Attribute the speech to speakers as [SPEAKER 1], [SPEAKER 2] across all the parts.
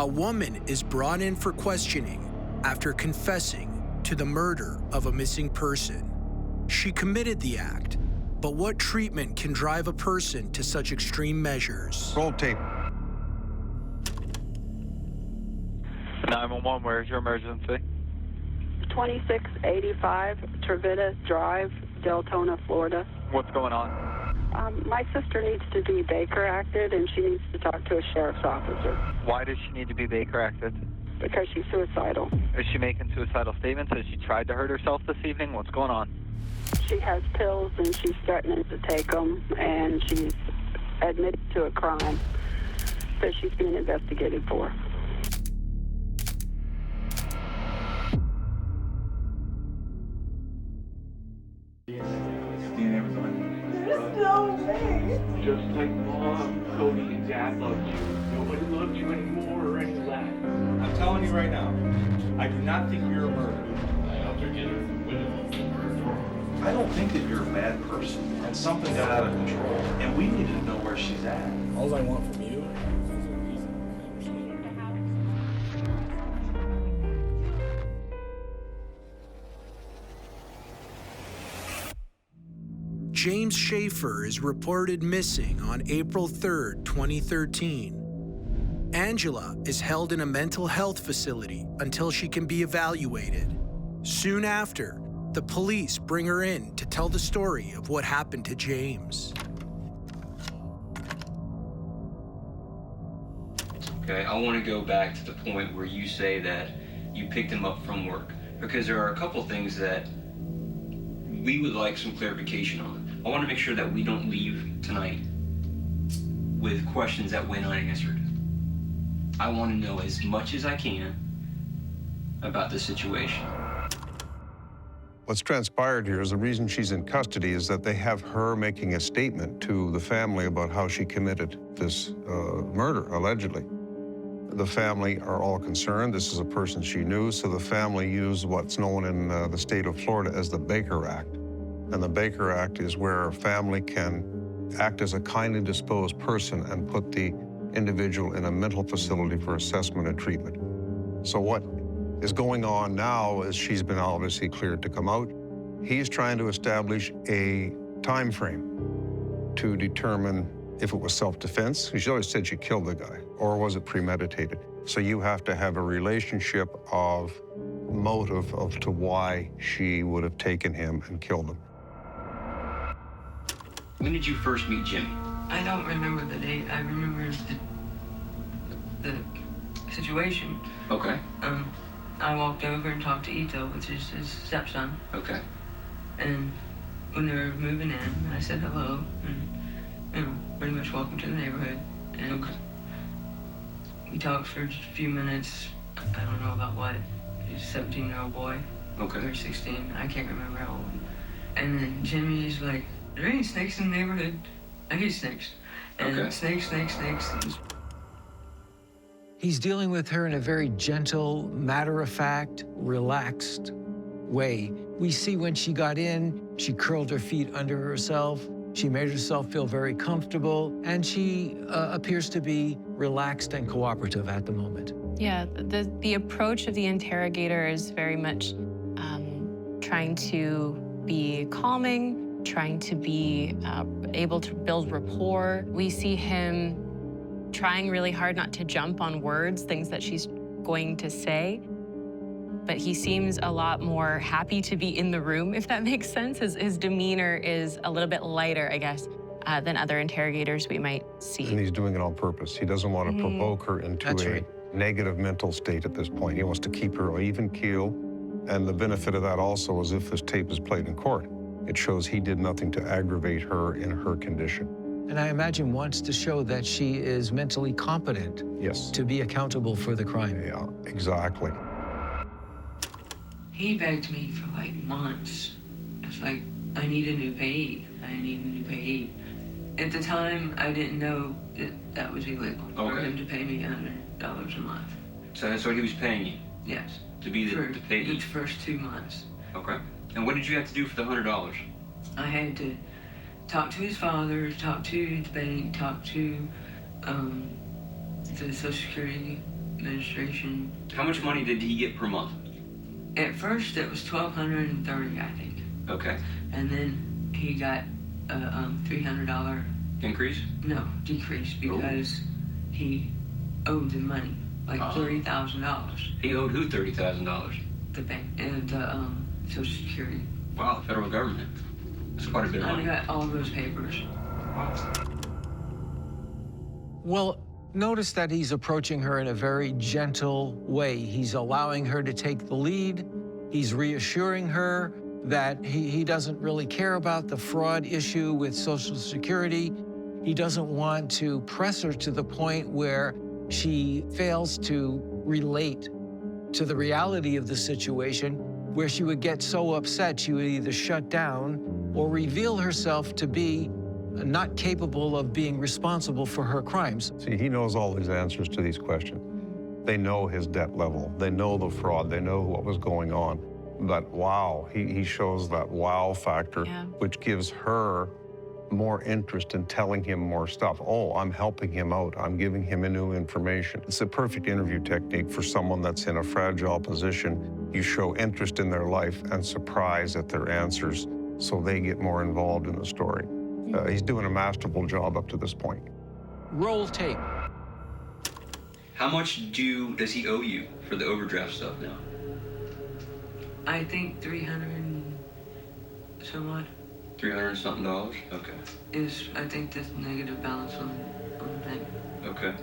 [SPEAKER 1] A woman is brought in for questioning after confessing to the murder of a missing person. She committed the act, but what treatment can drive a person to such extreme measures?
[SPEAKER 2] Roll tape.
[SPEAKER 3] 911, where's your emergency?
[SPEAKER 4] 2685 Trevita Drive, Deltona, Florida.
[SPEAKER 3] What's going on?
[SPEAKER 4] My sister needs to be Baker acted, and she needs to talk to a sheriff's officer
[SPEAKER 3] Why does she need to be Baker acted?
[SPEAKER 4] because she's suicidal.
[SPEAKER 3] Is she making suicidal statements? Has she tried to hurt herself this evening? What's going on?
[SPEAKER 4] She has pills, and she's threatening to take them, and she's admitted to a crime that she's being investigated for.
[SPEAKER 5] There's no way.
[SPEAKER 6] Just like Mom, Cody, and Dad loved you. Nobody loved you anymore or any less.
[SPEAKER 7] I'm telling you right now, I do not think you're a murderer. I don't think that you're a bad person, and something got out of control, and we needed to know where she's at.
[SPEAKER 8] All I want from you.
[SPEAKER 1] James Schaefer is reported missing on April 3rd, 2013. Angela is held in a mental health facility until she can be evaluated. Soon after, the police bring her in to tell the story of what happened to James.
[SPEAKER 9] Okay, I want to go back to the point where you say that you picked him up from work, because there are a couple things that we would like some clarification on. I want to make sure that we don't leave tonight with questions that went unanswered. I want to know as much as I can about the situation.
[SPEAKER 2] What's transpired here is the reason she's in custody is that they have her making a statement to the family about how she committed this murder, allegedly. The family are all concerned. This is a person she knew, so the family used what's known in the state of Florida as the Baker Act. And the Baker Act is where a family can act as a kindly disposed person and put the individual in a mental facility for assessment and treatment. So what is going on now is she's been obviously cleared to come out. He's trying to establish a time frame to determine if it was self-defense. She always said she killed the guy, or was it premeditated? So you have to have a relationship of motive as to why she would have taken him and killed him.
[SPEAKER 9] When did you first meet Jimmy?
[SPEAKER 10] I don't remember the date. I remember the situation.
[SPEAKER 9] Okay.
[SPEAKER 10] I walked over and talked to Ito, which is his stepson.
[SPEAKER 9] Okay.
[SPEAKER 10] And when they were moving in, I said hello, and, you know, pretty much welcome to the neighborhood. And
[SPEAKER 9] Okay.
[SPEAKER 10] we talked for just a few minutes. I don't know about what. He's a 17-year-old boy.
[SPEAKER 9] Okay.
[SPEAKER 10] Or 16. I can't remember how old. And then Jimmy's like, there ain't snakes in the neighborhood. I hate snakes. And
[SPEAKER 9] Okay.
[SPEAKER 10] snakes. And
[SPEAKER 11] He's dealing with her in a very gentle, matter-of-fact, relaxed way. We see when she got in, she curled her feet under herself. She made herself feel very comfortable, and she appears to be relaxed and cooperative at the moment.
[SPEAKER 12] Yeah, the approach of the interrogator is very much trying to be calming, trying to be able to build rapport. We see him trying really hard not to jump on words, things that she's going to say. But he seems a lot more happy to be in the room, if that makes sense. His demeanor is a little bit lighter, I guess, than other interrogators we might see.
[SPEAKER 2] And he's doing it on purpose. He doesn't want to provoke her into a negative mental state at this point. He wants to keep her even keel. And the benefit of that also is if this tape is played in court, it shows he did nothing to aggravate her in her condition.
[SPEAKER 11] And I imagine wants to show that she is mentally competent.
[SPEAKER 2] Yes.
[SPEAKER 11] To be accountable for the crime.
[SPEAKER 2] Yeah, exactly.
[SPEAKER 10] He begged me for like months. It's like, I need a new pay. I need a new pay. At the time, I didn't know that that was illegal for him to pay me $100 a month.
[SPEAKER 9] So that's what he was paying you?
[SPEAKER 10] Yes.
[SPEAKER 9] To be the pay
[SPEAKER 10] the first 2 months.
[SPEAKER 9] Okay. And what did you have to do for the $100?
[SPEAKER 10] I had to talk to his father, talk to the bank, talk to the Social Security administration.
[SPEAKER 9] How much money did he get per month?
[SPEAKER 10] At first, it was $1,230, I think.
[SPEAKER 9] Okay.
[SPEAKER 10] And then he got a $300
[SPEAKER 9] increase?
[SPEAKER 10] No, decrease, because he owed the money, like $30,000.
[SPEAKER 9] He owed who $30,000?
[SPEAKER 10] The bank and Social Security.
[SPEAKER 9] Wow, the federal government. That's quite a bit of money.
[SPEAKER 10] I got all those papers.
[SPEAKER 11] Well, notice that he's approaching her in a very gentle way. He's allowing her to take the lead. He's reassuring her that he doesn't really care about the fraud issue with Social Security. He doesn't want to press her to the point where she fails to relate to the reality of the situation, where she would get so upset she would either shut down or reveal herself to be not capable of being responsible for her crimes.
[SPEAKER 2] See, he knows all these answers to these questions. They know his debt level. They know the fraud. They know what was going on. But wow, he shows that wow factor, which gives her more interest in telling him more stuff. Oh, I'm helping him out. I'm giving him new information. It's a perfect interview technique for someone that's in a fragile position. You show interest in their life and surprise at their answers so they get more involved in the story. He's doing a masterful job up to this point.
[SPEAKER 11] Roll tape.
[SPEAKER 9] How much does he owe you for the overdraft stuff now?
[SPEAKER 10] I think 300 and some odd.
[SPEAKER 9] 300 something dollars? Okay.
[SPEAKER 10] Is, I think, the negative balance on the bank.
[SPEAKER 9] Okay.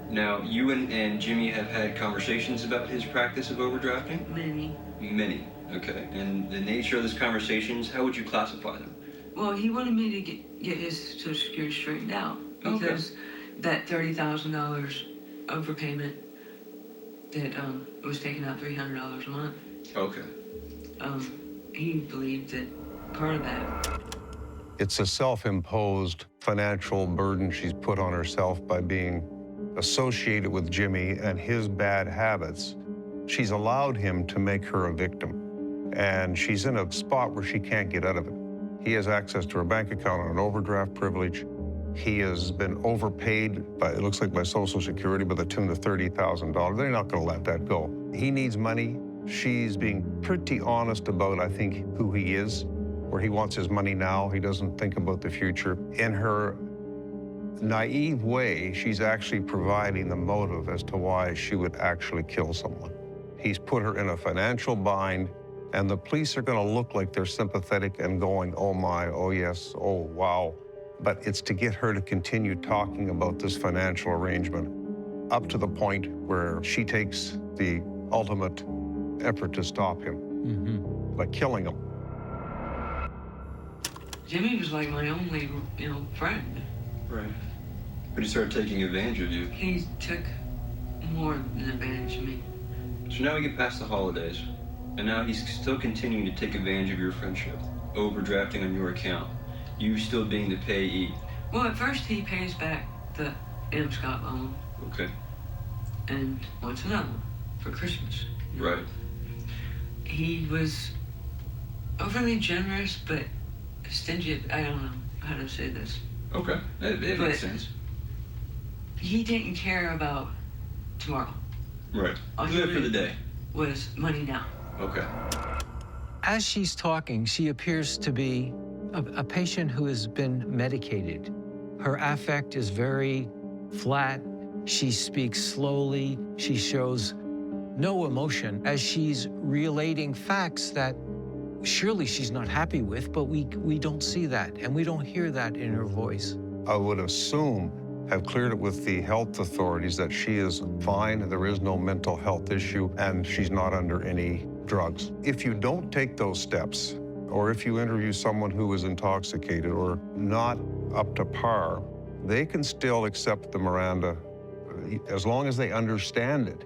[SPEAKER 9] Now, you and Jimmy have had conversations about his practice of overdrafting?
[SPEAKER 10] Many.
[SPEAKER 9] Many, okay. And the nature of those conversations, how would you classify them?
[SPEAKER 10] Well, he wanted me to get his Social Security straightened out because that $30,000 overpayment that was taking out $300 a month.
[SPEAKER 9] Okay.
[SPEAKER 10] He believed that part of that.
[SPEAKER 2] It's a self-imposed financial burden she's put on herself by being associated with Jimmy and his bad habits. She's allowed him to make her a victim, and she's in a spot where she can't get out of it. He has access to her bank account on an overdraft privilege. He has been overpaid by, it looks like by Social Security, by the tune of $30,000. They're not gonna let that go. He needs money. She's being pretty honest about, I think, who he is, where he wants his money now. He doesn't think about the future. In her naive way, she's actually providing the motive as to why she would actually kill someone. He's put her in a financial bind, and the police are gonna look like they're sympathetic and going, oh my, oh yes, oh wow. But it's to get her to continue talking about this financial arrangement up to the point where she takes the ultimate effort to stop him by killing him.
[SPEAKER 10] Jimmy was like my only, friend.
[SPEAKER 9] Right. But he started taking advantage of you.
[SPEAKER 10] He took more than advantage of me.
[SPEAKER 9] So now we get past the holidays, and now he's still continuing to take advantage of your friendship, overdrafting on your account, you still being the payee.
[SPEAKER 10] Well, at first he pays back the M. Scott loan.
[SPEAKER 9] Okay.
[SPEAKER 10] And wants another one for Christmas.
[SPEAKER 9] Right.
[SPEAKER 10] He was overly generous, but stingy. I don't know how to say this.
[SPEAKER 9] Okay, it makes sense.
[SPEAKER 10] He didn't care about tomorrow.
[SPEAKER 9] Right.
[SPEAKER 10] All he
[SPEAKER 9] Live for the day.
[SPEAKER 10] Was money now.
[SPEAKER 9] Okay.
[SPEAKER 11] As she's talking, she appears to be a patient who has been medicated. Her affect is very flat. She speaks slowly. She shows no emotion as she's relating facts that surely she's not happy with, but we don't see that, and we don't hear that in her voice.
[SPEAKER 2] I would assume, have cleared it with the health authorities that she is fine, there is no mental health issue, and she's not under any drugs. If you don't take those steps, or if you interview someone who is intoxicated or not up to par, they can still accept the Miranda as long as they understand it.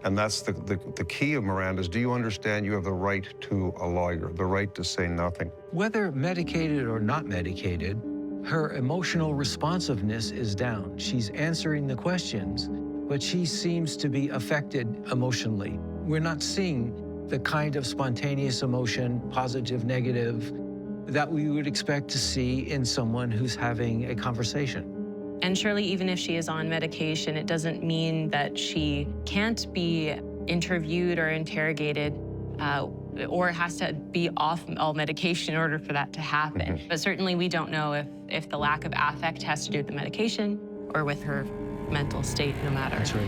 [SPEAKER 2] And that's the key of Miranda is, do you understand you have the right to a lawyer, the right to say nothing?
[SPEAKER 11] Whether medicated or not medicated, her emotional responsiveness is down. She's answering the questions, but she seems to be affected emotionally. We're not seeing the kind of spontaneous emotion, positive, negative, that we would expect to see in someone who's having a conversation.
[SPEAKER 12] And surely, even if she is on medication, it doesn't mean that she can't be interviewed or interrogated or has to be off all medication in order for that to happen. But certainly we don't know if the lack of affect has to do with the medication or with her mental state, no matter.
[SPEAKER 11] That's right.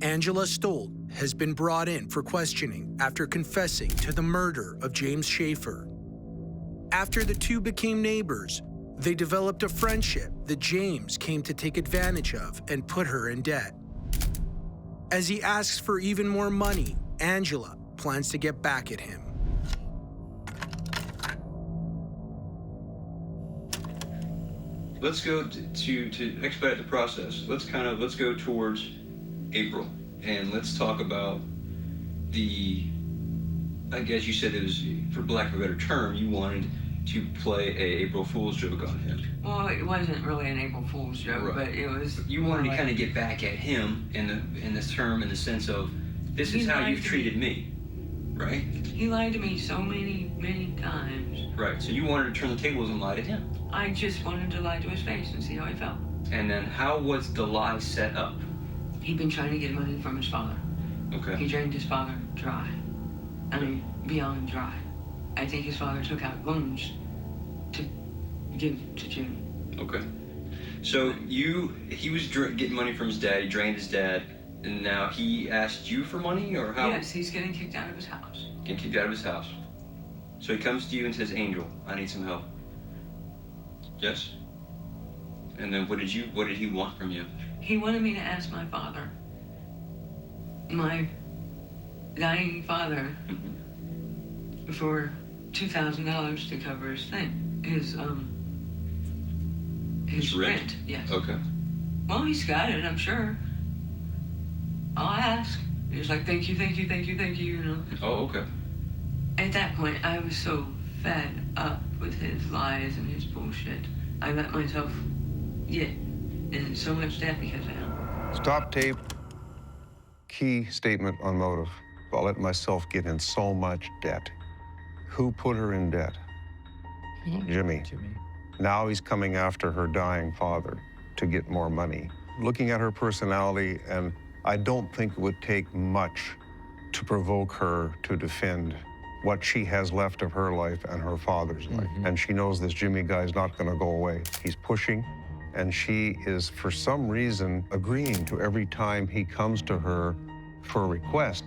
[SPEAKER 1] Angela Stoldt has been brought in for questioning after confessing to the murder of James Schaefer. After the two became neighbors, they developed a friendship that James came to take advantage of and put her in debt. As he asks for even more money, Angela plans to get back at him.
[SPEAKER 9] Let's go to expedite the process. Let's go towards April, and let's talk about I guess you said it was, for lack of a better term, you wanted to play a April Fool's joke on him.
[SPEAKER 10] Well, it wasn't really an April Fool's joke,
[SPEAKER 9] Right.
[SPEAKER 10] but it was.
[SPEAKER 9] You wanted to kind of get back at him in this term, in the sense of, this is how you've treated me, right?
[SPEAKER 10] He lied to me so many times.
[SPEAKER 9] Right, so you wanted to turn the tables and lie to him.
[SPEAKER 10] I just wanted to lie to his face and see how he felt.
[SPEAKER 9] And then how was the lie set up?
[SPEAKER 10] He'd been trying to get money from his father.
[SPEAKER 9] Okay.
[SPEAKER 10] He drained his father dry. I mean, beyond dry. I think his father took out loans to give to Jimmy.
[SPEAKER 9] Okay. So he was getting money from his dad, he drained his dad, and now he asked you for money, or how?
[SPEAKER 10] Yes, he's getting kicked out of his house.
[SPEAKER 9] Getting kicked out of his house. So he comes to you and says, Angel, I need some help. Yes? And then what did he want from you?
[SPEAKER 10] He wanted me to ask my father, my dying father, for $2,000 to cover his thing, his rent. Yes.
[SPEAKER 9] Okay.
[SPEAKER 10] Well, he's got it, I'm sure. I'll ask. He was like, thank you, you know.
[SPEAKER 9] Oh, okay.
[SPEAKER 10] At that point, I was so fed up with his lies and his bullshit. I let myself get in so much debt because of him.
[SPEAKER 2] Stop tape. Key statement on motive. I let myself get in so much debt. Who put her in debt? Jimmy. Now he's coming after her dying father to get more money. Looking at her personality, and I don't think it would take much to provoke her to defend what she has left of her life and her father's life. And she knows this Jimmy guy's not gonna go away. He's pushing, and she is, for some reason, agreeing to every time he comes to her for a request.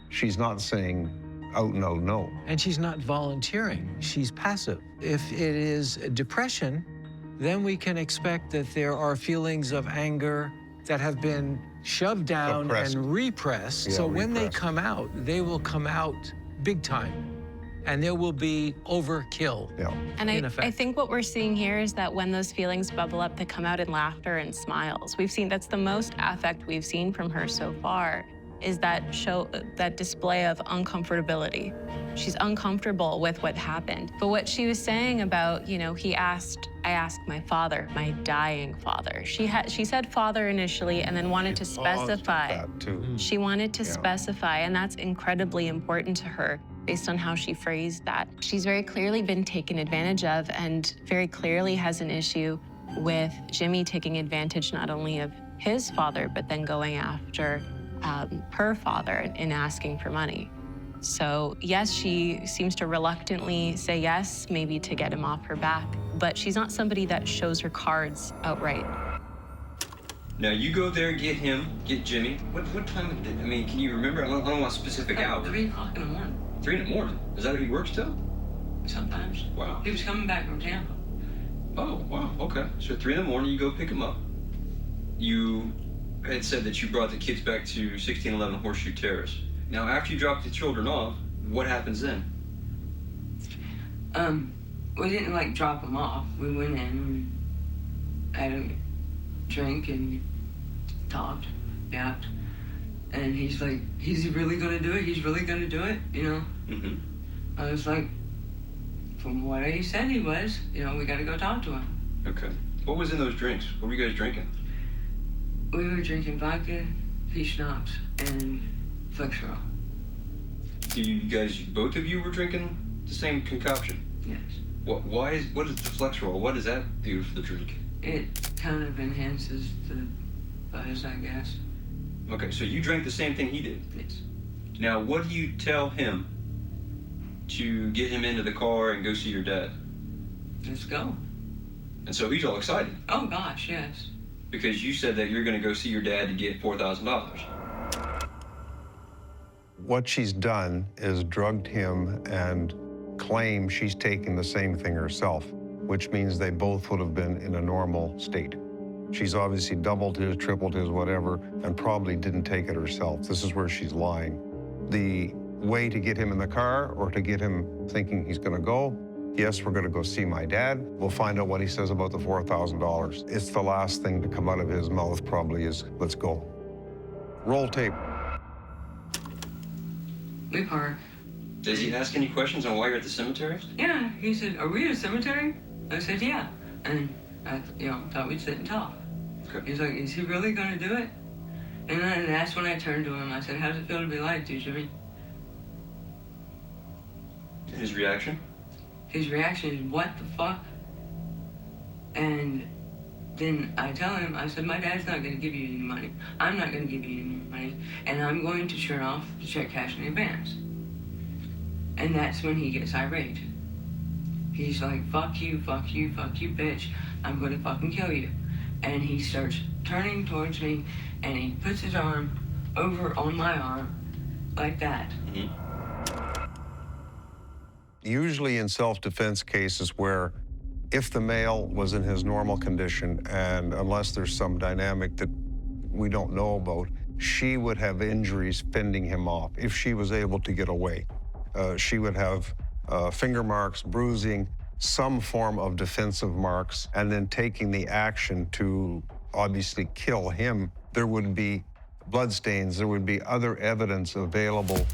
[SPEAKER 2] She's not saying out no.
[SPEAKER 11] And she's not volunteering, she's passive. If it is depression, then we can expect that there are feelings of anger that have been shoved down
[SPEAKER 2] Suppressed.
[SPEAKER 11] and repressed.
[SPEAKER 2] Yeah,
[SPEAKER 11] So when they
[SPEAKER 2] repressed.
[SPEAKER 11] come out, they will come out big time. And there will be overkill.
[SPEAKER 2] Yeah.
[SPEAKER 12] And
[SPEAKER 11] in
[SPEAKER 12] I
[SPEAKER 11] effect.
[SPEAKER 12] think what we're seeing here is that when those feelings bubble up, they come out in laughter and smiles. That's the most affect we've seen from her so far, is that display of uncomfortability. She's uncomfortable with what happened. But what she was saying about, I asked my father, my dying father. She said father initially and then wanted to specify.
[SPEAKER 2] That too.
[SPEAKER 12] She wanted to
[SPEAKER 2] Yeah.
[SPEAKER 12] specify, and that's incredibly important to her based on how she phrased that. She's very clearly been taken advantage of and very clearly has an issue with Jimmy taking advantage not only of his father, but then going after her father in asking for money. So yes, she seems to reluctantly say yes, maybe to get him off her back, but she's not somebody that shows her cards outright.
[SPEAKER 9] Now you go there, get Jimmy. What time? Can you remember? I don't want a specific hour.
[SPEAKER 10] 3 o'clock in the morning.
[SPEAKER 9] 3 in the morning. Is that what he works till?
[SPEAKER 10] Sometimes.
[SPEAKER 9] Wow.
[SPEAKER 10] He was coming back from Tampa.
[SPEAKER 9] Oh, wow. Okay. So 3 in the morning, you go pick him up. You had said that you brought the kids back to 1611 Horseshoe Terrace. Now, after you drop the children off, what happens then?
[SPEAKER 10] We didn't drop them off. We went in, we had a drink and talked, yapped. And he's like, he's really gonna do it? He's really gonna do it? I was like, from what he said he was, we gotta go talk to him.
[SPEAKER 9] Okay. What was in those drinks? What were you guys drinking?
[SPEAKER 10] We were drinking vodka, peach schnapps, and Flexerol.
[SPEAKER 9] You guys, both of you were drinking the same concoction?
[SPEAKER 10] Yes.
[SPEAKER 9] What is the Flexerol? What does that do for the drink?
[SPEAKER 10] It kind of enhances the buzz, I guess.
[SPEAKER 9] Okay, so you drank the same thing he did?
[SPEAKER 10] Yes.
[SPEAKER 9] Now, what do you tell him to get him into the car and go see your dad?
[SPEAKER 10] Let's go.
[SPEAKER 9] And so he's all excited.
[SPEAKER 10] Oh, gosh, yes.
[SPEAKER 9] Because you said that you're going to go see your dad to get $4,000.
[SPEAKER 2] What she's done is drugged him and claimed she's taking the same thing herself, which means they both would have been in a normal state. She's obviously doubled his, tripled his, whatever, and probably didn't take it herself. This is where she's lying. The way to get him in the car or to get him thinking he's going to go, yes, we're going to go see my dad. We'll find out what he says about the $4,000. It's the last thing to come out of his mouth probably is, let's go. Roll tape.
[SPEAKER 10] We park.
[SPEAKER 9] Does he ask any questions on why you're at the cemetery?
[SPEAKER 10] Yeah, he said, are we at a cemetery? I said, yeah. And I thought we'd sit and talk.
[SPEAKER 9] Okay.
[SPEAKER 10] He's like, is he really going to do it? And that's when I turned to him. I said, how does it feel to be lied to, Jimmy?
[SPEAKER 9] His reaction?
[SPEAKER 10] His reaction is, what the fuck? And then I tell him, I said, my dad's not going to give you any money. I'm not going to give you any money. And I'm going to turn off the check cash in advance. And that's when he gets irate. He's like, fuck you, fuck you, fuck you, bitch. I'm going to fucking kill you. And he starts turning towards me, and he puts his arm over on my arm like that.
[SPEAKER 9] Mm-hmm.
[SPEAKER 2] Usually in self-defense cases where if the male was in his normal condition, and unless there's some dynamic that we don't know about, she would have injuries fending him off if she was able to get away. She would have finger marks, bruising, some form of defensive marks, and then taking the action to obviously kill him. There would be bloodstains, there would be other evidence available,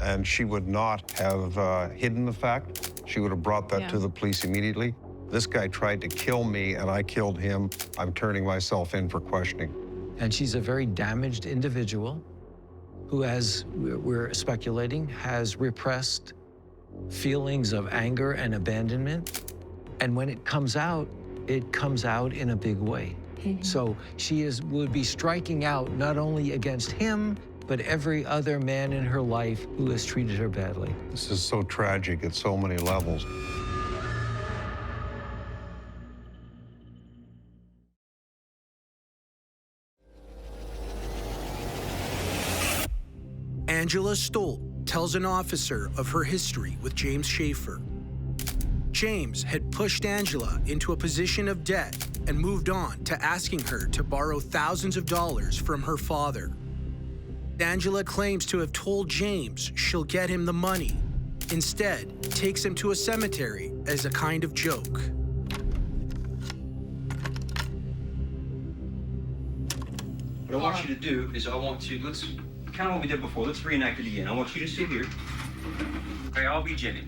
[SPEAKER 2] and she would not have hidden the fact. She would have brought that to the police immediately. This guy tried to kill me, and I killed him. I'm turning myself in for questioning.
[SPEAKER 11] And she's a very damaged individual who, as we're speculating, has repressed feelings of anger and abandonment. And when it comes out in a big way. Mm-hmm. So she would be striking out not only against him, but every other man in her life who has treated her badly.
[SPEAKER 2] This is so tragic at so many levels.
[SPEAKER 1] Angela Stoldt tells an officer of her history with James Schaefer. James had pushed Angela into a position of debt and moved on to asking her to borrow thousands of dollars from her father. Angela claims to have told James she'll get him the money. Instead, takes him to a cemetery as a kind of joke.
[SPEAKER 9] What I want you to do is let's kind of what we did before. Let's reenact it again. I want you to sit here. Okay, I'll be Jimmy.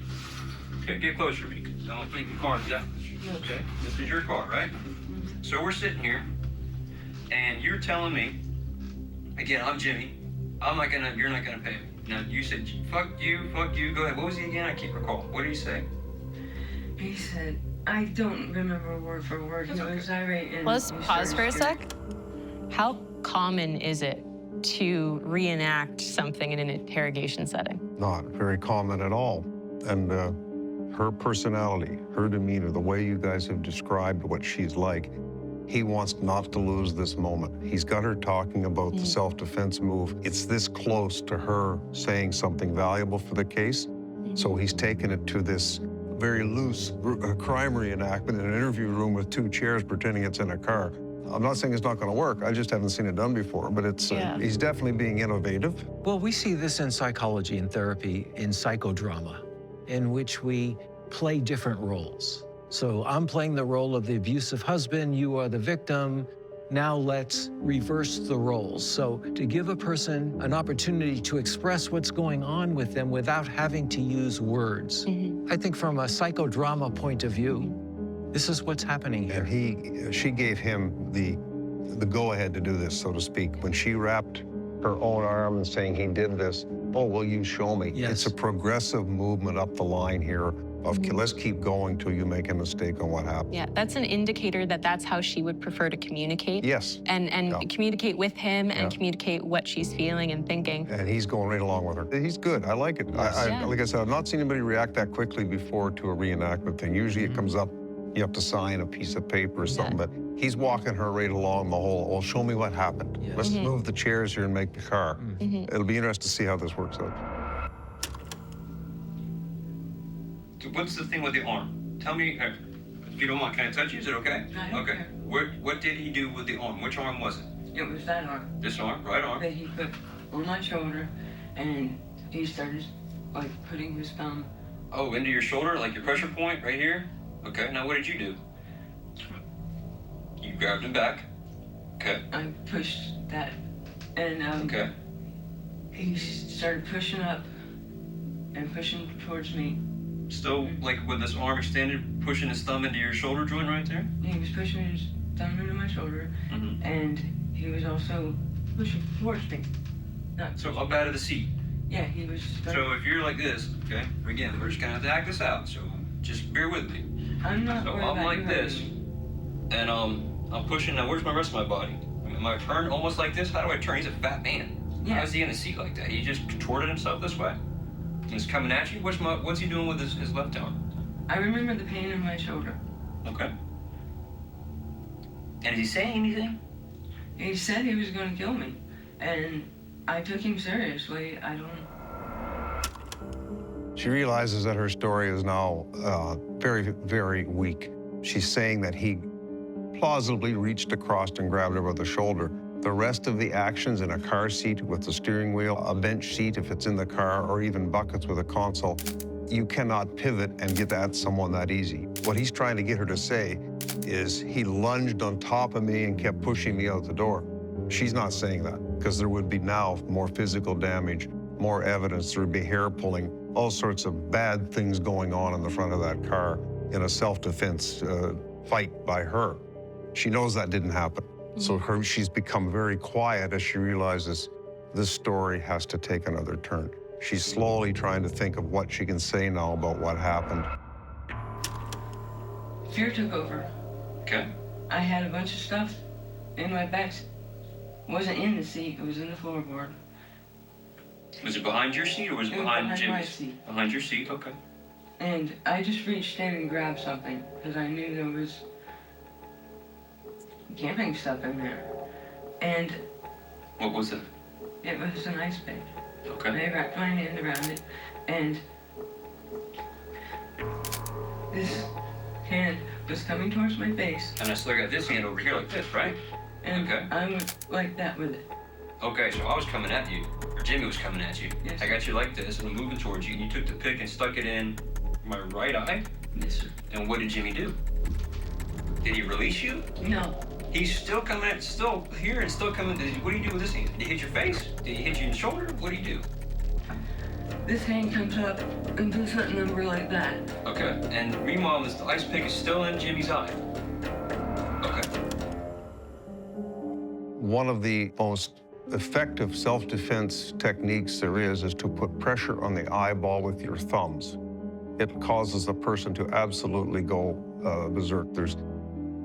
[SPEAKER 9] Okay, get closer to me, because I don't think the car's out. Okay, this is your car, right? So we're sitting here, and you're telling me, again, I'm Jimmy. You're not gonna pay me. Now, you said, fuck you, go ahead. What was he again? I can't recall. What did he say?
[SPEAKER 10] He said, I don't remember word for word. He was irate. And
[SPEAKER 12] let's pause for a sec. How common is it to reenact something in an interrogation setting?
[SPEAKER 2] Not very common at all. And her personality, her demeanor, the way you guys have described what she's like, he wants not to lose this moment. He's got her talking about the self-defense move. It's this close to her saying something valuable for the case. So he's taken it to this very loose crime reenactment in an interview room with two chairs pretending it's in a car. I'm not saying it's not going to work. I just haven't seen it done before, but it's he's definitely being innovative.
[SPEAKER 11] Well, we see this in psychology and therapy, in psychodrama, in which we play different roles. So I'm playing the role of the abusive husband, you are the victim. Now let's reverse the roles. So to give a person an opportunity to express what's going on with them without having to use words. I think from a psychodrama point of view, this is what's happening here.
[SPEAKER 2] And she gave him the go-ahead to do this, so to speak. When she wrapped her own arm and saying he did this. Oh, will you show me?
[SPEAKER 11] Yes.
[SPEAKER 2] It's a progressive movement up the line here of let's keep going till you make a mistake on what happened.
[SPEAKER 12] Yeah, that's an indicator that that's how she would prefer to communicate.
[SPEAKER 2] Yes.
[SPEAKER 12] And
[SPEAKER 2] Yeah.
[SPEAKER 12] communicate with him and
[SPEAKER 2] Yeah.
[SPEAKER 12] communicate what she's feeling and thinking.
[SPEAKER 2] And he's going right along with her. He's good. I like it.
[SPEAKER 11] Yes.
[SPEAKER 12] Yeah.
[SPEAKER 2] Like I said, I've not seen anybody react that quickly before to a reenactment thing. Usually it comes up, you have to sign a piece of paper or something, but he's walking her right along the whole, well, show me what happened.
[SPEAKER 11] Yes.
[SPEAKER 2] Let's move the chairs here and make the car. It'll be interesting to see how this works out.
[SPEAKER 9] What's the thing with the arm? Tell me, if you don't mind, can I touch you? Is it okay?
[SPEAKER 10] I don't
[SPEAKER 9] Okay.
[SPEAKER 10] care.
[SPEAKER 9] What did he do with the arm? Which arm was it?
[SPEAKER 10] It was that arm
[SPEAKER 9] This arm? Right arm?
[SPEAKER 10] that he put on my shoulder, and he started like putting his thumb.
[SPEAKER 9] Oh, into your shoulder, like your pressure point right here? Okay, now what did you do? You grabbed him back. Okay.
[SPEAKER 10] I pushed that, and
[SPEAKER 9] Okay.
[SPEAKER 10] he started pushing up and pushing towards me.
[SPEAKER 9] Still, like with this arm extended, pushing his thumb into your shoulder joint right there?
[SPEAKER 10] He was pushing his thumb into my shoulder, and he was also pushing towards me. Not
[SPEAKER 9] So up out of the seat.
[SPEAKER 10] Yeah, he was.
[SPEAKER 9] So if you're like this, okay, again, we're just gonna have to act this out, so just bear with me.
[SPEAKER 10] I'm not
[SPEAKER 9] So
[SPEAKER 10] worried
[SPEAKER 9] I'm
[SPEAKER 10] about
[SPEAKER 9] like
[SPEAKER 10] you
[SPEAKER 9] this,
[SPEAKER 10] hurting me.
[SPEAKER 9] and I'm pushing, now where's my rest of my body? Am I turned almost like this? How do I turn? He's a fat man.
[SPEAKER 10] Yeah.
[SPEAKER 9] How is he in a seat like that? He just contorted himself this way? And he's coming at you? What's he doing with his left arm?
[SPEAKER 10] I remember the pain in my shoulder.
[SPEAKER 9] Okay. And is he saying anything?
[SPEAKER 10] He said he was going to kill me, and I took him seriously. I don't.
[SPEAKER 2] She realizes that her story is now very, very weak. She's saying that he plausibly reached across and grabbed her by the shoulder. The rest of the actions in a car seat with the steering wheel, a bench seat if it's in the car, or even buckets with a console, you cannot pivot and get at someone that easy. What he's trying to get her to say is he lunged on top of me and kept pushing me out the door. She's not saying that, because there would be now more physical damage, more evidence, there would be hair pulling, all sorts of bad things going on in the front of that car in a self-defense fight by her. She knows that didn't happen. So she's become very quiet as she realizes this story has to take another turn. She's slowly trying to think of what she can say now about what happened.
[SPEAKER 10] Fear took over.
[SPEAKER 9] Okay.
[SPEAKER 10] I had a bunch of stuff in my back. It wasn't in the seat, it was in the floorboard.
[SPEAKER 9] Was it behind your seat or was it behind
[SPEAKER 10] my
[SPEAKER 9] Jimmy's?
[SPEAKER 10] seat.
[SPEAKER 9] Behind your seat, okay.
[SPEAKER 10] And I just reached in and grabbed something because I knew there was camping stuff in there. And
[SPEAKER 9] What was it?
[SPEAKER 10] it was an ice pick.
[SPEAKER 9] Okay.
[SPEAKER 10] I wrapped my hand around it, and this hand was coming towards my face.
[SPEAKER 9] And I still got this hand over here like this, right?
[SPEAKER 10] And
[SPEAKER 9] Okay.
[SPEAKER 10] I went like that with it.
[SPEAKER 9] Okay, so I was coming at you, or Jimmy was coming at you.
[SPEAKER 10] Yes.
[SPEAKER 9] I got you like this, and I'm moving towards you, and you took the pick and stuck it in my right eye?
[SPEAKER 10] Yes, sir.
[SPEAKER 9] And what did Jimmy do? Did he release you?
[SPEAKER 10] No.
[SPEAKER 9] He's still coming at, still here and still coming. What do you do with this hand? Did he hit your face? Did he hit you in the shoulder? What do you do?
[SPEAKER 10] This hand comes up and does something over like that.
[SPEAKER 9] Okay, and meanwhile, the ice pick is still in Jimmy's eye. Okay.
[SPEAKER 2] One of the most effective self-defense techniques there is to put pressure on the eyeball with your thumbs. It causes the person to absolutely go berserk. There's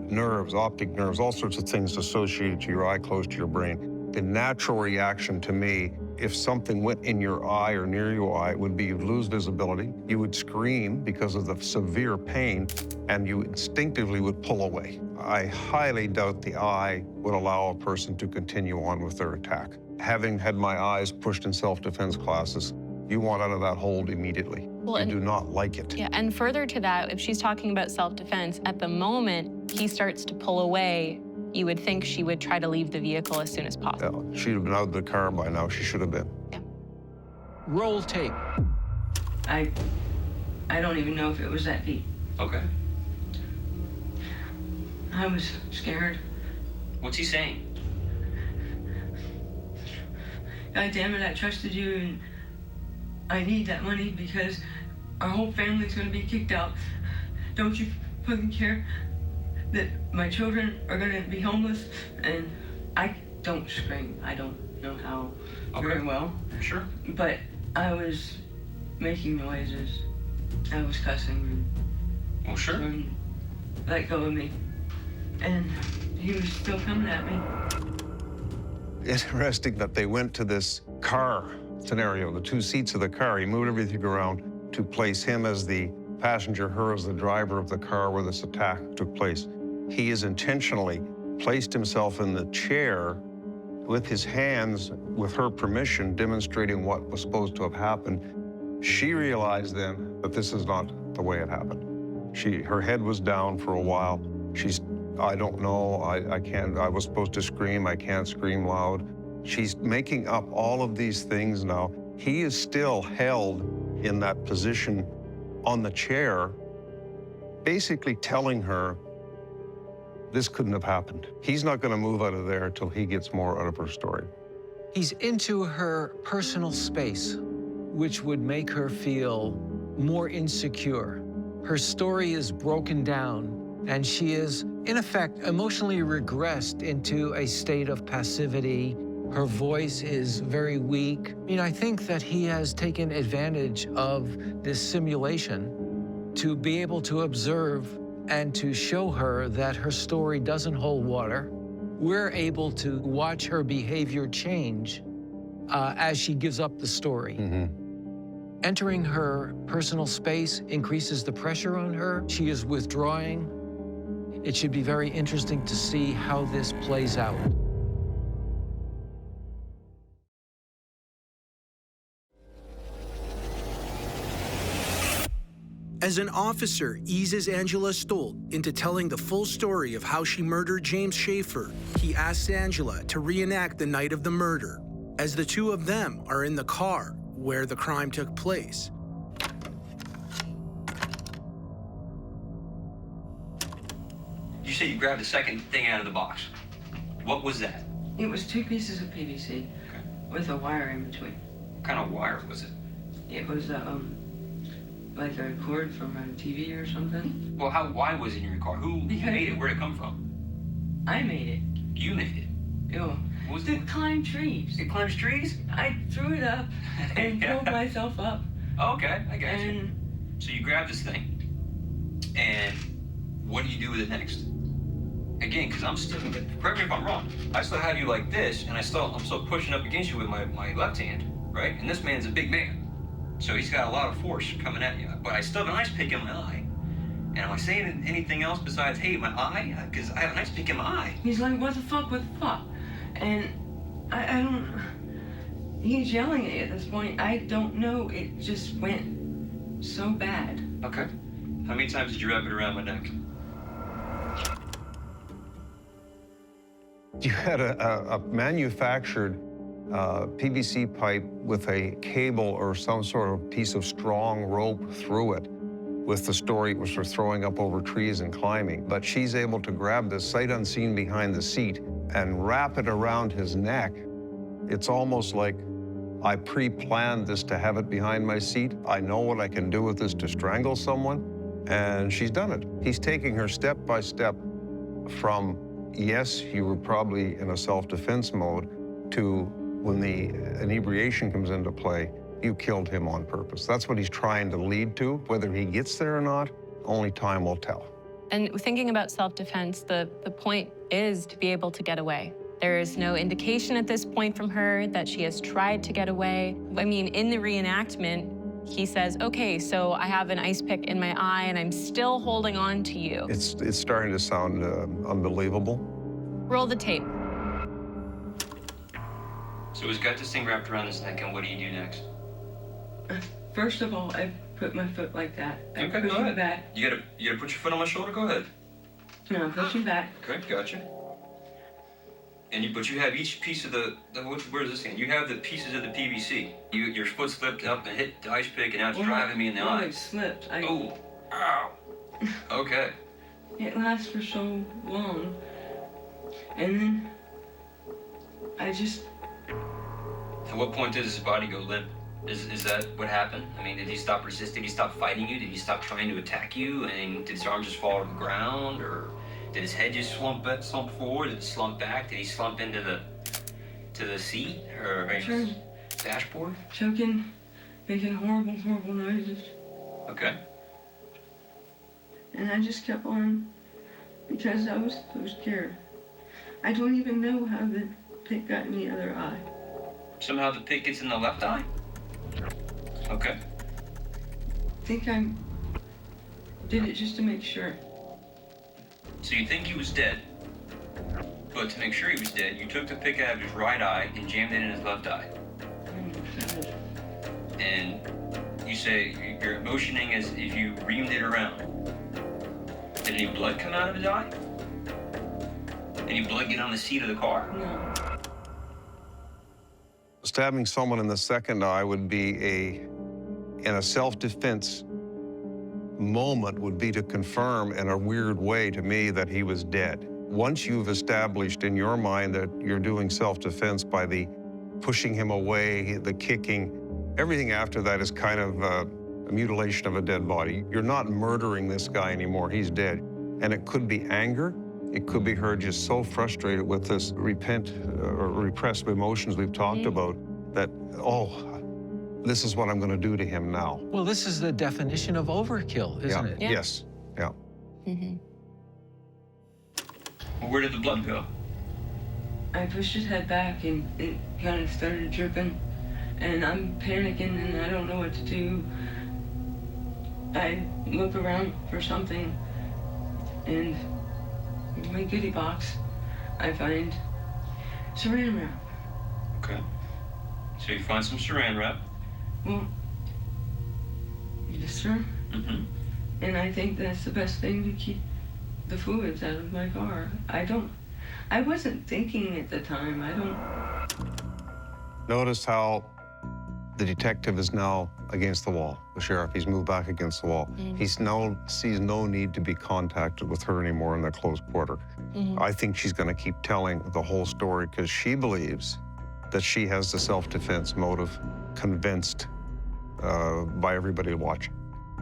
[SPEAKER 2] nerves, optic nerves, all sorts of things associated to your eye, close to your brain. The natural reaction to me, if something went in your eye or near your eye, would be you'd lose visibility, you would scream because of the severe pain, and you instinctively would pull away. I highly doubt the eye would allow a person to continue on with their attack. Having had my eyes pushed in self-defense classes, you want out of that hold immediately.
[SPEAKER 12] Well,
[SPEAKER 2] you do not like it.
[SPEAKER 12] Yeah, and further to that, if she's talking about self-defense, at the moment he starts to pull away, you would think she would try to leave the vehicle as soon as possible.
[SPEAKER 2] Yeah, she'd have been out of the car by now. She should have been.
[SPEAKER 12] Yeah.
[SPEAKER 11] Roll tape.
[SPEAKER 10] I don't even know if it was that deep.
[SPEAKER 9] Okay.
[SPEAKER 10] I was scared.
[SPEAKER 9] What's he saying?
[SPEAKER 10] God damn it, I trusted you, and I need that money because our whole family's gonna be kicked out. Don't you fucking care that my children are gonna be homeless? And I don't scream. I don't know how very well.
[SPEAKER 9] Sure.
[SPEAKER 10] But I was making noises. I was cussing.
[SPEAKER 9] Well, sure.
[SPEAKER 10] And let go of me. And he was still coming at me.
[SPEAKER 2] Interesting that they went to this car scenario, the 2 seats of the car. He moved everything around to place him as the passenger, her as the driver of the car where this attack took place. He has intentionally placed himself in the chair with his hands, with her permission, demonstrating what was supposed to have happened. She realized then that this is not the way it happened. Her head was down for a while. I don't know, I was supposed to scream, I can't scream loud. She's making up all of these things now. He is still held in that position on the chair, basically telling her this couldn't have happened. He's not gonna move out of there till he gets more out of her story.
[SPEAKER 11] He's into her personal space, which would make her feel more insecure. Her story is broken down, and she is, in effect, emotionally regressed into a state of passivity. Her voice is very weak. I think that he has taken advantage of this simulation to be able to observe and to show her that her story doesn't hold water. We're able to watch her behavior change as she gives up the story. Entering her personal space increases the pressure on her. She is withdrawing. It should be very interesting to see how this plays out.
[SPEAKER 1] As an officer eases Angela Stoldt into telling the full story of how she murdered James Schaefer, he asks Angela to reenact the night of the murder, as the two of them are in the car where the crime took place.
[SPEAKER 9] You say you grabbed the second thing out of the box. What was that?
[SPEAKER 10] It was 2 pieces of PVC with a wire in between.
[SPEAKER 9] What kind of wire was it?
[SPEAKER 10] It was like a cord from a TV or something.
[SPEAKER 9] Well, why was it in your car? Who made it? Where'd it come from?
[SPEAKER 10] I made it.
[SPEAKER 9] You made it?
[SPEAKER 10] Ew.
[SPEAKER 9] What was
[SPEAKER 10] It climbed trees.
[SPEAKER 9] It climbs trees?
[SPEAKER 10] I threw it up and pulled myself up.
[SPEAKER 9] Okay, I got you. So you grab this thing, and what do you do with it next? Again, because I'm still, correct me if I'm wrong, I still have you like this, and I'm still pushing up against you with my left hand, right? And this man's a big man. So he's got a lot of force coming at you. But I still have an ice pick in my eye. And am I saying anything else besides, hey, my eye? Because I have an ice pick in my eye.
[SPEAKER 10] He's like, what the fuck? And I don't, he's yelling at me at this point. I don't know. It just went so bad.
[SPEAKER 9] Okay. How many times did you wrap it around my neck?
[SPEAKER 2] You had a manufactured PVC pipe with a cable or some sort of piece of strong rope through it with the story it was for throwing up over trees and climbing. But she's able to grab this sight unseen behind the seat and wrap it around his neck. It's almost like I pre-planned this to have it behind my seat. I know what I can do with this to strangle someone, and she's done it. He's taking her step by step from, yes, you were probably in a self-defense mode, to when the inebriation comes into play, you killed him on purpose. That's what he's trying to lead to. Whether he gets there or not, only time will tell.
[SPEAKER 12] And thinking about self-defense, the point is to be able to get away. There is no indication at this point from her that she has tried to get away. I mean, in the reenactment, he says, okay, so I have an ice pick in my eye and I'm still holding on to you.
[SPEAKER 2] It's starting to sound unbelievable.
[SPEAKER 12] Roll the tape.
[SPEAKER 9] So he's got this thing wrapped around his neck, and what do you do next?
[SPEAKER 10] First of all, I put my foot like that. I
[SPEAKER 9] Okay,
[SPEAKER 10] push
[SPEAKER 9] go
[SPEAKER 10] him
[SPEAKER 9] ahead.
[SPEAKER 10] back.
[SPEAKER 9] You gotta put your foot on my shoulder? Go ahead.
[SPEAKER 10] No, I push him back.
[SPEAKER 9] Okay, gotcha. And you have each piece of where is this thing? You have the pieces of the PVC. Your foot slipped up and hit the ice pick, and now it's driving me in the eye.
[SPEAKER 10] It slipped.
[SPEAKER 9] Oh, ow. Okay.
[SPEAKER 10] It lasts for so long. And then I just...
[SPEAKER 9] At what point does his body go limp? Is that what happened? I mean, did he stop resisting? Did he stop fighting you? Did he stop trying to attack you? And did his arms just fall to the ground? Or did his head just slump forward? Did it slump back? Did he slump into to the seat or
[SPEAKER 10] Sure.
[SPEAKER 9] dashboard?
[SPEAKER 10] Choking, making horrible, horrible noises.
[SPEAKER 9] Okay.
[SPEAKER 10] And I just kept on because I was so scared. I don't even know how the pick got in the other eye.
[SPEAKER 9] Somehow the pick gets in the left eye? Okay.
[SPEAKER 10] I think I did it just to make sure.
[SPEAKER 9] So you think he was dead, but to make sure he was dead, you took the pick out of his right eye and jammed it in his left eye. And you say you're motioning as if you reamed it around. Did any blood come out of his eye? Any blood get on the seat of the car?
[SPEAKER 10] No.
[SPEAKER 2] Stabbing someone in the second eye would be in a self-defense moment, would be to confirm in a weird way to me that he was dead. Once you've established in your mind that you're doing self-defense by the pushing him away, the kicking, everything after that is kind of a mutilation of a dead body. You're not murdering this guy anymore, he's dead. And it could be anger, it could be her just so frustrated with this repressed emotions we've talked about that, oh, this is what I'm going to do to him now.
[SPEAKER 11] Well, this is the definition of overkill, isn't it?
[SPEAKER 12] Yeah.
[SPEAKER 2] Yes, yeah.
[SPEAKER 9] Well, where did the blood go?
[SPEAKER 10] I pushed his head back and it kind of started dripping. And I'm panicking and I don't know what to do. I look around for something and in my goodie box, I find saran wrap.
[SPEAKER 9] Okay. So you find some saran wrap.
[SPEAKER 10] Well, yes, sir. And I think that's the best thing to keep the fluids out of my car. I wasn't thinking at the time.
[SPEAKER 2] Notice how the detective is now against the wall. The sheriff, he's moved back against the wall. He now sees no need to be contacted with her anymore in the close quarter. I think she's going to keep telling the whole story because she believes that she has the self-defense motive, convinced by everybody watching.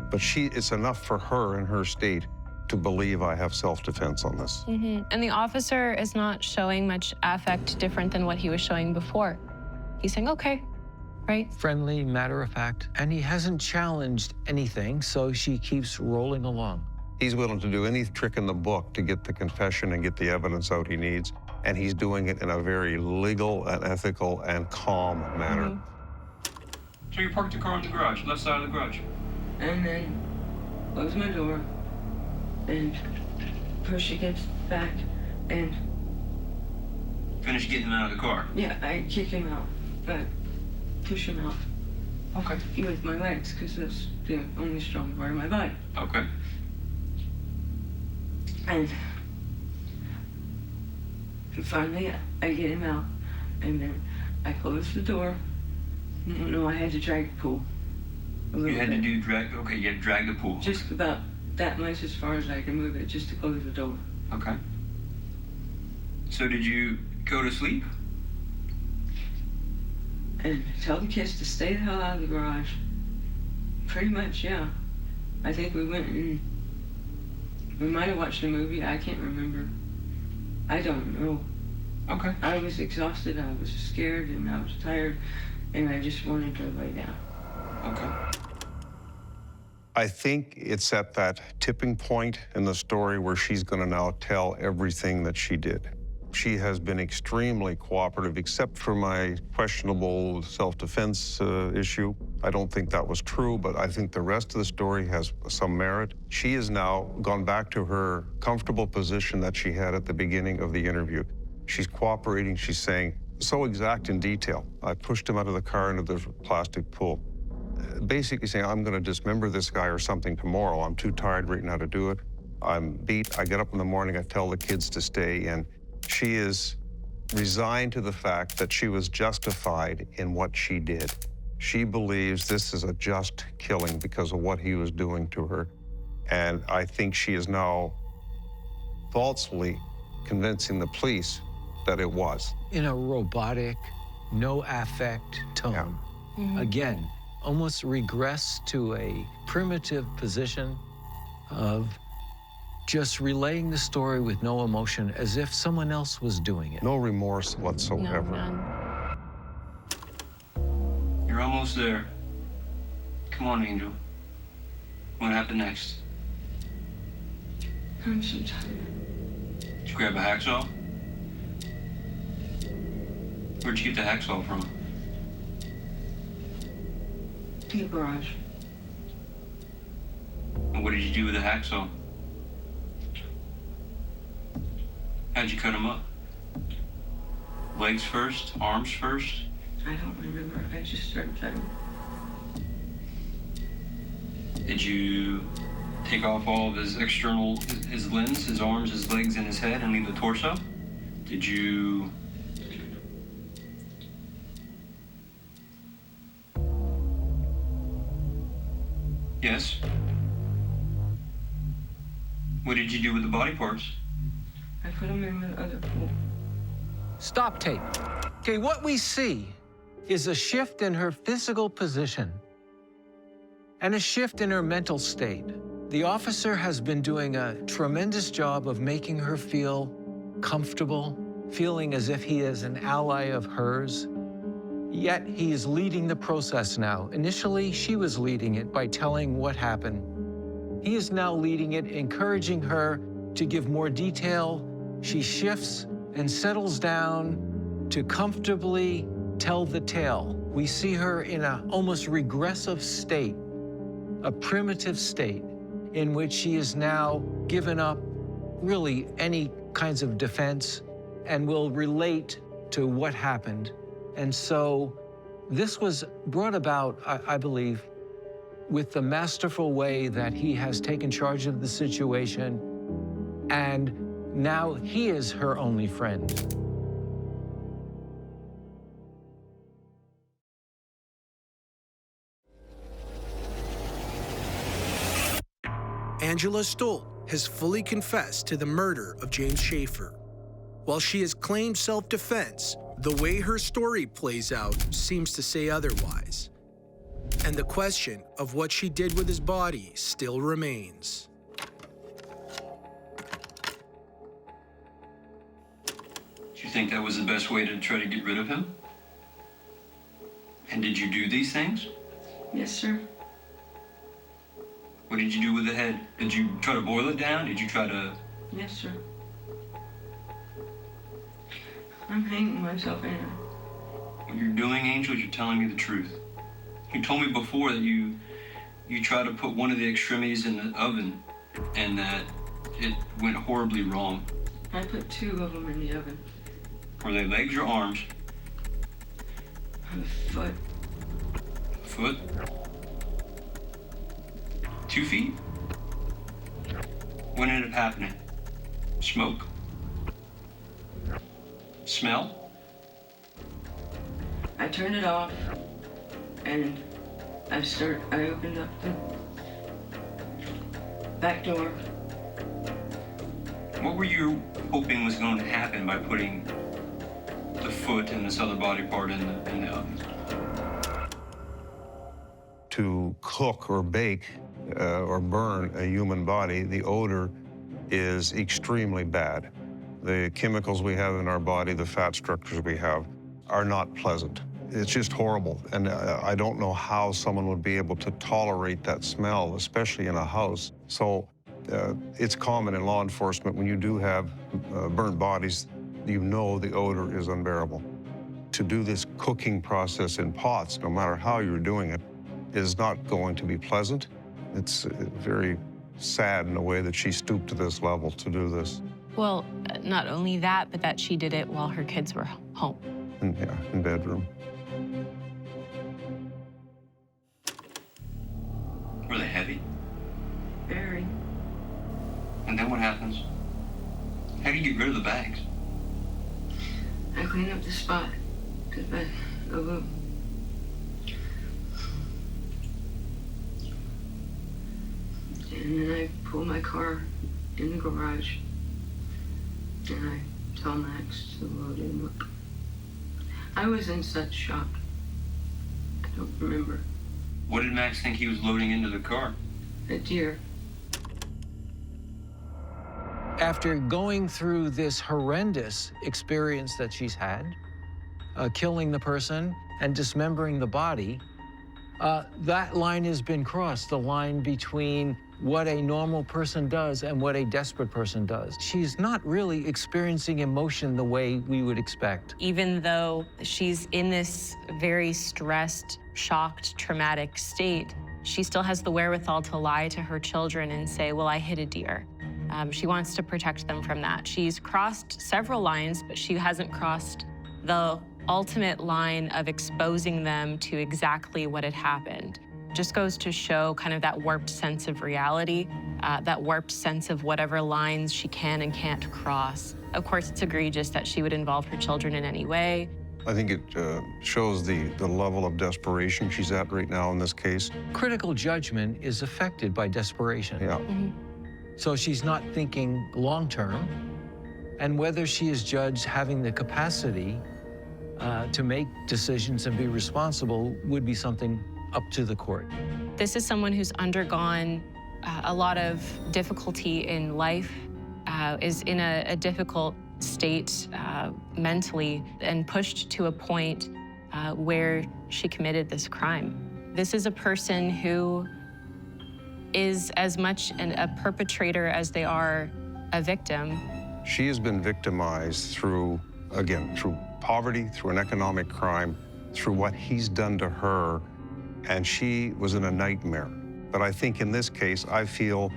[SPEAKER 2] But it's enough for her in her state to believe I have self-defense on this.
[SPEAKER 12] And the officer is not showing much affect different than what he was showing before. He's saying, okay, right?
[SPEAKER 11] Friendly, matter of fact. And he hasn't challenged anything, so she keeps rolling along.
[SPEAKER 2] He's willing to do any trick in the book to get the confession and get the evidence out he needs. And he's doing it in a very legal and ethical and calm manner.
[SPEAKER 9] So you parked the car in the garage, left side of the garage.
[SPEAKER 10] And then close my door and push against back and
[SPEAKER 9] Finish getting him out of the car.
[SPEAKER 10] yeah, I kick him out, but push him out.
[SPEAKER 9] Okay.
[SPEAKER 10] With my legs, because that's the only strong part of my body.
[SPEAKER 9] Okay.
[SPEAKER 10] And finally, I get him out, and then I close the door. No, I had to drag the pool.
[SPEAKER 9] You had to do drag, okay, you had to drag the pool.
[SPEAKER 10] Just about that much as far as I can move it, just to close the door.
[SPEAKER 9] Okay. So did you go to sleep?
[SPEAKER 10] And tell the kids to stay the hell out of the garage. Pretty much, yeah. I think we went and we might have watched a movie. I can't remember. I don't know.
[SPEAKER 9] Okay.
[SPEAKER 10] I was exhausted. I was scared and I was tired, and I just wanted to lay down.
[SPEAKER 9] Okay.
[SPEAKER 2] I think it's at that tipping point in the story where she's going to now tell everything that she did. She has been extremely cooperative, except for my questionable self-defense issue. I don't think that was true, but I think the rest of the story has some merit. She has now gone back to her comfortable position that she had at the beginning of the interview. She's cooperating. She's saying, so exact in detail. I pushed him out of the car into the plastic pool. Basically saying, I'm going to dismember this guy or something tomorrow. I'm too tired right now to do it. I'm beat. I get up in the morning. I tell the kids to stay in. She is resigned to the fact that she was justified in what she did. She believes this is a just killing because of what he was doing to her. And I think she is now falsely convincing the police that it was.
[SPEAKER 11] In a robotic, no affect tone.
[SPEAKER 12] Mm-hmm.
[SPEAKER 11] Again, almost regress to a primitive position of just relaying the story with no emotion, as if someone else was doing it.
[SPEAKER 2] No remorse whatsoever.
[SPEAKER 12] No, none.
[SPEAKER 9] You're almost there. Come on, Angel. What happened next?
[SPEAKER 10] I'm so tired.
[SPEAKER 9] Did you grab a hacksaw? Where'd you get the hacksaw from?
[SPEAKER 10] In the garage.
[SPEAKER 9] And what did you do with the hacksaw? How'd you cut him up? Legs first? Arms first?
[SPEAKER 10] I don't remember. I just started cutting.
[SPEAKER 9] Did you take off all of his external, his limbs, his arms, his legs, and his head, and leave the torso? Did you... Yes? What did you do with the body parts?
[SPEAKER 10] I put them in the other pool.
[SPEAKER 11] Stop tape. Okay, what we see is a shift in her physical position and a shift in her mental state. The officer has been doing a tremendous job of making her feel comfortable, feeling as if he is an ally of hers. Yet he is leading the process now. Initially, she was leading it by telling what happened. He is now leading it, encouraging her to give more detail. She shifts and settles down to comfortably tell the tale. We see her in an almost regressive state, a primitive state, in which she is now given up really any kinds of defense and will relate to what happened. And so this was brought about, I believe, with the masterful way that he has taken charge of the situation, and now he is her only friend.
[SPEAKER 1] Angela Stoldt has fully confessed to the murder of James Schaefer. While she has claimed self-defense, the way her story plays out seems to say otherwise. And the question of what she did with his body still remains.
[SPEAKER 9] Do you think that was the best way to try to get rid of him? And did you do these things?
[SPEAKER 10] Yes, sir.
[SPEAKER 9] What did you do with the head? Did you try to boil it down? Did you try to...
[SPEAKER 10] Yes, sir. I'm hanging myself in it.
[SPEAKER 9] What you're doing, Angel, you're telling me the truth. You told me before that you tried to put one of the extremities in the oven and that it went horribly wrong.
[SPEAKER 10] I put two of them in the oven.
[SPEAKER 9] Were they legs or arms?
[SPEAKER 10] A foot.
[SPEAKER 9] Foot? 2 feet? What ended up happening? Smoke? Smell?
[SPEAKER 10] I turned it off and I opened up the back door.
[SPEAKER 9] What were you hoping was going to happen by putting the foot and this other body part in the oven?
[SPEAKER 2] To cook or bake or burn a human body, the odor is extremely bad. The chemicals we have in our body, the fat structures we have, are not pleasant. It's just horrible, and I don't know how someone would be able to tolerate that smell, especially in a house. So it's common in law enforcement when you do have burnt bodies, you know the odor is unbearable. To do this cooking process in pots, no matter how you're doing it, is not going to be pleasant. It's very sad in a way that she stooped to this level to do this.
[SPEAKER 12] Well, not only that, but that she did it while her kids were home.
[SPEAKER 2] Yeah, in bedroom.
[SPEAKER 9] Were they heavy?
[SPEAKER 10] Very.
[SPEAKER 9] And then what happens? How do you get rid of the bags?
[SPEAKER 10] I cleaned up the spot because I and then I pull my car in the garage and I tell Max to load him up. I was in such shock. I don't remember.
[SPEAKER 9] What did Max think he was loading into the car?
[SPEAKER 10] A deer.
[SPEAKER 11] After going through this horrendous experience that she's had, killing the person and dismembering the body, that line has been crossed, the line between what a normal person does and what a desperate person does. She's not really experiencing emotion the way we would expect.
[SPEAKER 12] Even though she's in this very stressed, shocked, traumatic state, she still has the wherewithal to lie to her children and say, well, I hit a deer. She wants to protect them from that. She's crossed several lines, but she hasn't crossed the ultimate line of exposing them to exactly what had happened. Just goes to show kind of that warped sense of reality, that warped sense of whatever lines she can and can't cross. Of course, it's egregious that she would involve her children in any way.
[SPEAKER 2] I think it shows the level of desperation she's at right now in this case.
[SPEAKER 11] Critical judgment is affected by desperation.
[SPEAKER 2] Yeah.
[SPEAKER 11] So she's not thinking long-term, and whether she is judged having the capacity to make decisions and be responsible would be something up to the court.
[SPEAKER 12] This is someone who's undergone a lot of difficulty in life, is in a difficult state mentally, and pushed to a point where she committed this crime. This is a person who is as much a perpetrator as they are a victim.
[SPEAKER 2] She has been victimized through, again, through poverty, through an economic crime, through what he's done to her, and she was in a nightmare. But I think in this case, I feel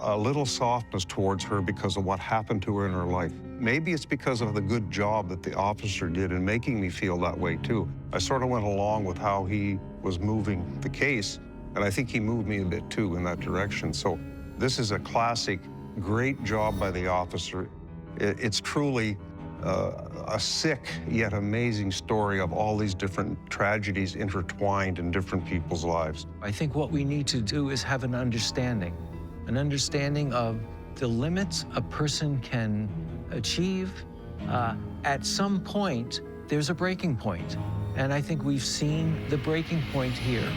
[SPEAKER 2] a little softness towards her because of what happened to her in her life. Maybe it's because of the good job that the officer did in making me feel that way too. I sort of went along with how he was moving the case, and I think he moved me a bit too in that direction. So this is a classic, great job by the officer. It's truly a sick yet amazing story of all these different tragedies intertwined in different people's lives.
[SPEAKER 11] I think what we need to do is have an understanding of the limits a person can achieve. At some point, there's a breaking point, and I think we've seen the breaking point here.